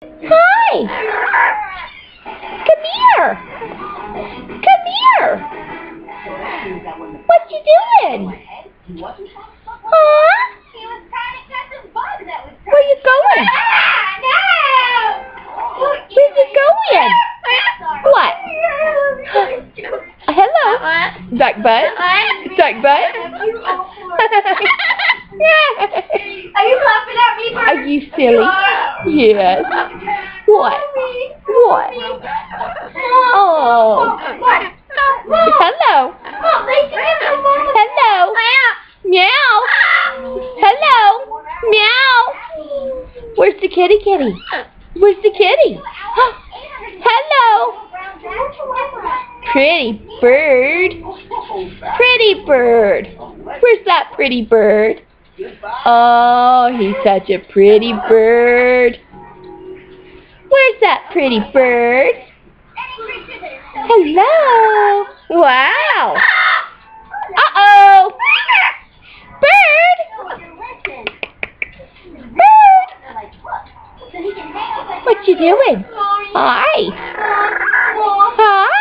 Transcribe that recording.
Hi! Come here! Come here! What you doing? Huh? Where you going? Where you going? What? Hello? Duck butt? Duck butt? Are you laughing at me? Are you silly? Yes. What? What? Oh. Hello. Hello. Meow. Hello. Meow. Where's the kitty? Where's the kitty? Hello. Pretty bird. Pretty bird. Where's that pretty bird? Oh, he's such a pretty bird. Where's that pretty bird? Hello. Wow. Uh-oh. Bird. Bird. What you doing? Hi. Hi.